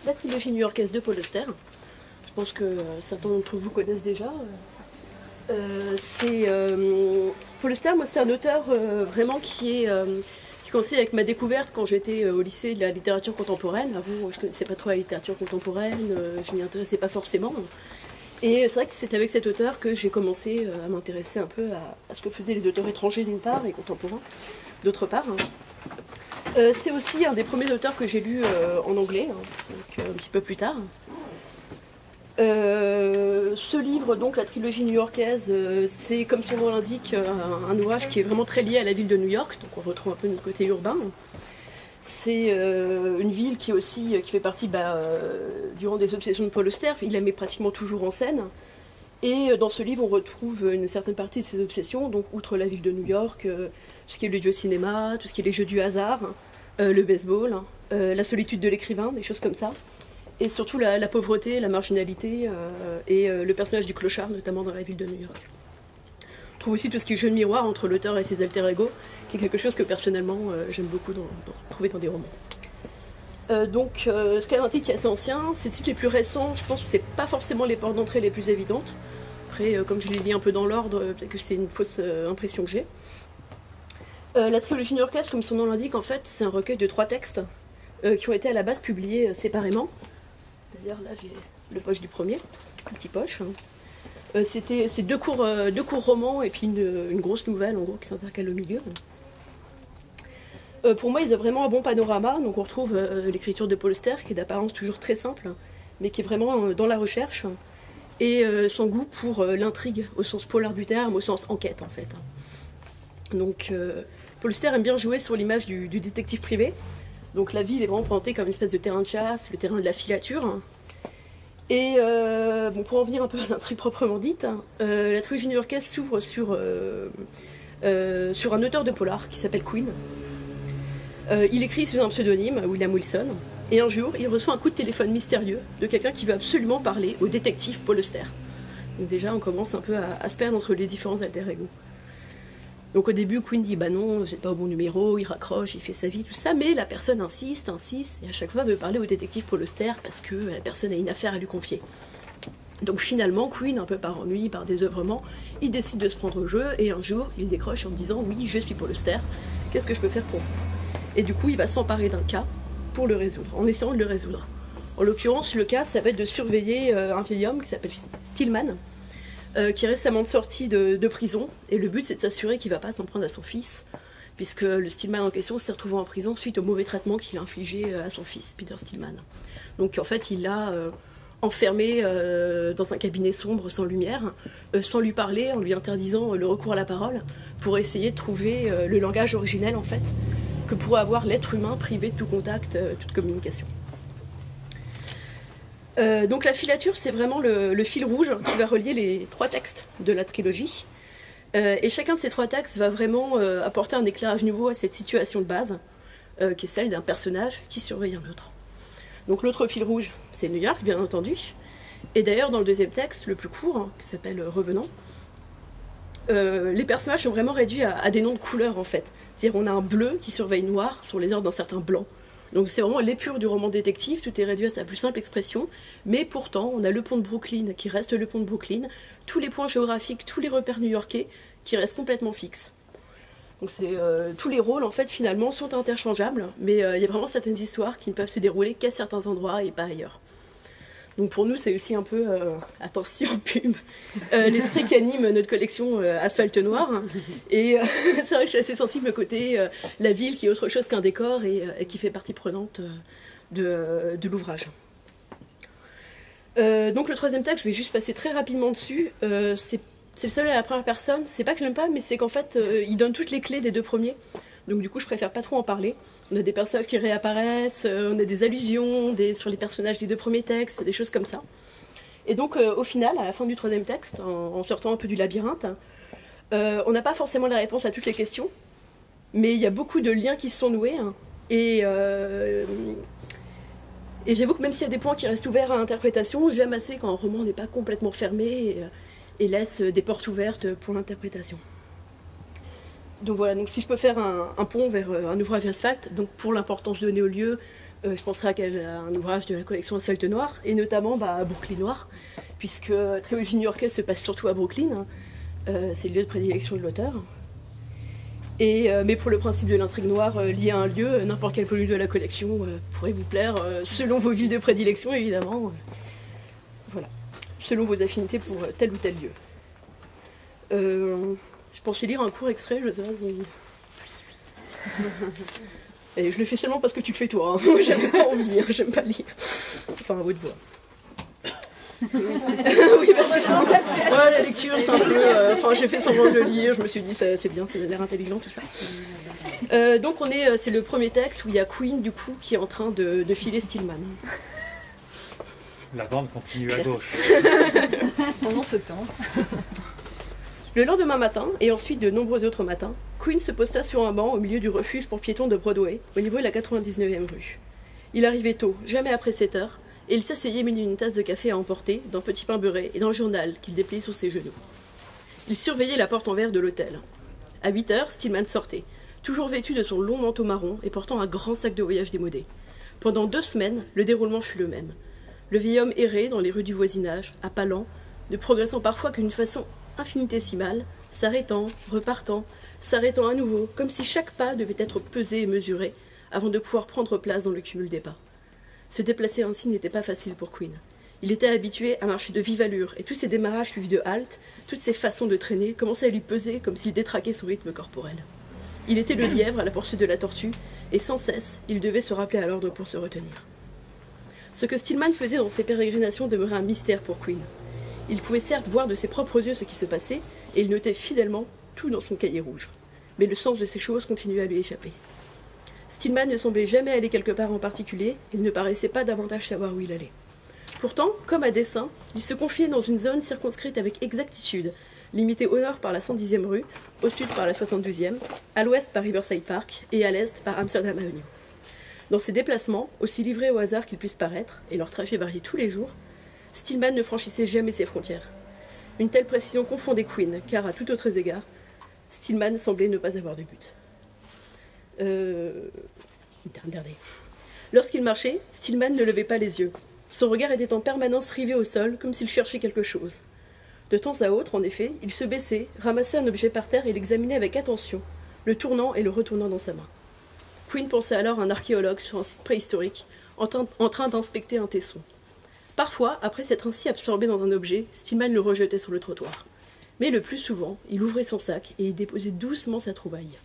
la trilogie new-yorkaise de Paul Auster. Je pense que certains d'entre vous connaissent déjà. Paul Auster, moi, c'est un auteur vraiment qui coïncide avec ma découverte quand j'étais au lycée de la littérature contemporaine. Avant, je ne connaissais pas trop la littérature contemporaine, je m'y intéressais pas forcément. Et c'est vrai que c'est avec cet auteur que j'ai commencé à m'intéresser un peu à ce que faisaient les auteurs étrangers d'une part et contemporains d'autre part. C'est aussi un des premiers auteurs que j'ai lu en anglais, donc un petit peu plus tard. Ce livre, donc la trilogie new-yorkaise, c'est comme son nom l'indique un ouvrage qui est vraiment très lié à la ville de New York, donc on retrouve un peu notre côté urbain. C'est une ville qui fait partie durant des obsessions de Paul Auster. Il la met pratiquement toujours en scène. Et dans ce livre, on retrouve une certaine partie de ses obsessions, donc outre la ville de New York, tout ce qui est le vieux cinéma, tout ce qui est les jeux du hasard, le baseball, la solitude de l'écrivain, des choses comme ça. Et surtout la pauvreté, la marginalité et le personnage du clochard, notamment dans la ville de New York. On trouve aussi tout ce qui est jeu de miroir entre l'auteur et ses alter ego, qui est quelque chose que personnellement j'aime beaucoup trouver dans des romans. Ce qu'elle indique qui est assez ancien, ses titres les plus récents, je pense que c'est pas forcément les portes d'entrée les plus évidentes. Après, comme je les lis un peu dans l'ordre, peut-être que c'est une fausse impression que j'ai. La trilogie new-yorkaise, comme son nom l'indique, en fait, c'est un recueil de 3 textes qui ont été à la base publiés séparément. D'ailleurs, là, j'ai le poche du premier, un petit poche. C'est deux courts romans et puis une grosse nouvelle, en gros, qui s'intercale au milieu. Pour moi, ils ont vraiment un bon panorama. Donc, on retrouve l'écriture de Paul Auster, qui est d'apparence toujours très simple, mais qui est vraiment dans la recherche. Et son goût pour l'intrigue, au sens polar du terme, au sens enquête, en fait. Donc, Paul Auster aime bien jouer sur l'image du détective privé. Donc, la ville est vraiment présentée comme une espèce de terrain de chasse, le terrain de la filature. Et pour en venir un peu à l'intrigue proprement dite, la trilogie new-yorkaise s'ouvre sur un auteur de polar qui s'appelle Quinn. Il écrit sous un pseudonyme, William Wilson, et un jour, il reçoit un coup de téléphone mystérieux de quelqu'un qui veut absolument parler au détective Paul Auster. Donc déjà, on commence un peu à se perdre entre les différents alter ego. Donc au début, Quinn dit « bah non, c'est pas au bon numéro », il raccroche, il fait sa vie, tout ça, mais la personne insiste, et à chaque fois veut parler au détective Paul Auster parce que la personne a une affaire à lui confier. Donc finalement, Quinn, un peu par ennui, par désœuvrement, il décide de se prendre au jeu, et un jour, il décroche en disant « oui, je suis Paul Auster, qu'est-ce que je peux faire pour vous ?» Et du coup, il va s'emparer d'un cas pour le résoudre, en essayant de le résoudre. En l'occurrence, le cas, ça va être de surveiller un vieil homme qui s'appelle Stillman, qui est récemment sorti de prison, et le but c'est de s'assurer qu'il ne va pas s'en prendre à son fils, puisque le Stillman en question s'est retrouvé en prison suite au mauvais traitement qu'il a infligé à son fils, Peter Stillman. Donc en fait il l'a enfermé dans un cabinet sombre sans lumière, sans lui parler, en lui interdisant le recours à la parole, pour essayer de trouver le langage originel en fait, que pourrait avoir l'être humain privé de tout contact, toute communication. Donc la filature, c'est vraiment le fil rouge qui va relier les 3 textes de la trilogie. Et chacun de ces 3 textes va vraiment apporter un éclairage nouveau à cette situation de base, qui est celle d'un personnage qui surveille un autre. Donc l'autre fil rouge, c'est New York, bien entendu. Et d'ailleurs, dans le deuxième texte, le plus court, qui s'appelle Revenant, les personnages sont vraiment réduits à des noms de couleurs, en fait. C'est-à-dire on a un bleu qui surveille noir sur les ordres d'un certain blanc. Donc c'est vraiment l'épure du roman détective, tout est réduit à sa plus simple expression, mais pourtant on a le pont de Brooklyn qui reste le pont de Brooklyn, tous les points géographiques, tous les repères new-yorkais qui restent complètement fixes. Donc tous les rôles en fait finalement sont interchangeables, mais il y a vraiment certaines histoires qui ne peuvent se dérouler qu'à certains endroits et pas ailleurs. Donc pour nous c'est aussi un peu, attention pub, l'esprit qui anime notre collection Asphalte Noir. Et c'est vrai que je suis assez sensible au côté la ville qui est autre chose qu'un décor et qui fait partie prenante de l'ouvrage. Donc le troisième texte, je vais juste passer très rapidement dessus. C'est le seul à la première personne. C'est pas que je l'aime pas, mais c'est qu'en fait il donne toutes les clés des 2 premiers. Donc du coup je préfère pas trop en parler. On a des personnages qui réapparaissent, on a des allusions sur les personnages des 2 premiers textes, des choses comme ça. Et donc au final, à la fin du 3e texte, en sortant un peu du labyrinthe, on n'a pas forcément la réponse à toutes les questions, mais il y a beaucoup de liens qui se sont noués, hein, et j'avoue que même s'il y a des points qui restent ouverts à l'interprétation, j'aime assez quand un roman n'est pas complètement fermé et laisse des portes ouvertes pour l'interprétation. Donc voilà, donc si je peux faire un pont vers un ouvrage asphalte, donc pour l'importance donnée au lieu, Je penserai à un ouvrage de la collection Asphalte Noir, et notamment à Brooklyn Noir, puisque la trilogie new-yorkaise se passe surtout à Brooklyn. C'est le lieu de prédilection de l'auteur. Mais pour le principe de l'intrigue noire liée à un lieu, n'importe quel volume de la collection pourrait vous plaire, selon vos villes de prédilection, évidemment. Voilà, selon vos affinités pour tel ou tel lieu. Je pensais lire un court extrait, je sais pas si... Et je le fais seulement parce que tu le fais toi. Moi, j'avais pas envie, j'aime pas lire. Enfin, à votre voix. Oui, parce que ça, la lecture, c'est un peu... Enfin, j'ai fait semblant de le lire, je me suis dit, c'est bien, ça a l'air intelligent, tout ça. Donc, c'est le premier texte où il y a Queen, du coup, qui est en train de filer Stillman. La bande continue à gauche. Pendant ce temps... Le lendemain matin, et ensuite de nombreux autres matins, Queen se posta sur un banc au milieu du refuge pour piétons de Broadway, au niveau de la 99e rue. Il arrivait tôt, jamais après 7 heures, et il s'asseyait muni d'une tasse de café à emporter, d'un petit pain beurré et d'un journal qu'il dépliait sur ses genoux. Il surveillait la porte en verre de l'hôtel. À 8 heures, Stillman sortait, toujours vêtu de son long manteau marron et portant un grand sac de voyage démodé. Pendant 2 semaines, le déroulement fut le même. Le vieil homme errait dans les rues du voisinage, à pas lents, ne progressant parfois qu'une façon infinitésimale, s'arrêtant, repartant, s'arrêtant à nouveau, comme si chaque pas devait être pesé et mesuré avant de pouvoir prendre place dans le cumul des pas. Se déplacer ainsi n'était pas facile pour Queen. Il était habitué à marcher de vive allure, et tous ces démarrages suivis de haltes, toutes ces façons de traîner, commençaient à lui peser comme s'il détraquait son rythme corporel. Il était le lièvre à la poursuite de la tortue, et sans cesse, il devait se rappeler à l'ordre pour se retenir. Ce que Stillman faisait dans ses pérégrinations demeurait un mystère pour Queen. Il pouvait certes voir de ses propres yeux ce qui se passait, et il notait fidèlement tout dans son cahier rouge. Mais le sens de ces choses continuait à lui échapper. Stillman ne semblait jamais aller quelque part en particulier, il ne paraissait pas davantage savoir où il allait. Pourtant, comme à dessein, il se confiait dans une zone circonscrite avec exactitude, limitée au nord par la 110e rue, au sud par la 72e, à l'ouest par Riverside Park et à l'est par Amsterdam Avenue. Dans ses déplacements, aussi livrés au hasard qu'ils puissent paraître, et leurs trajets variaient tous les jours, Stillman ne franchissait jamais ses frontières. Une telle précision confondait Queen, car à tout autre égard, Stillman semblait ne pas avoir de but. Lorsqu'il marchait, Stillman ne levait pas les yeux. Son regard était en permanence rivé au sol, comme s'il cherchait quelque chose. De temps à autre, en effet, il se baissait, ramassait un objet par terre et l'examinait avec attention, le tournant et le retournant dans sa main. Queen pensait alors à un archéologue sur un site préhistorique, en train d'inspecter un tesson. Parfois, après s'être ainsi absorbé dans un objet, Stillman le rejetait sur le trottoir. Mais le plus souvent, il ouvrait son sac et y déposait doucement sa trouvaille.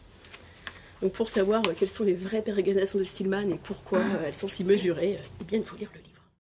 Donc pour savoir quelles sont les vraies pérégrinations de Stillman et pourquoi elles sont si mesurées, eh bien il faut lire le livre.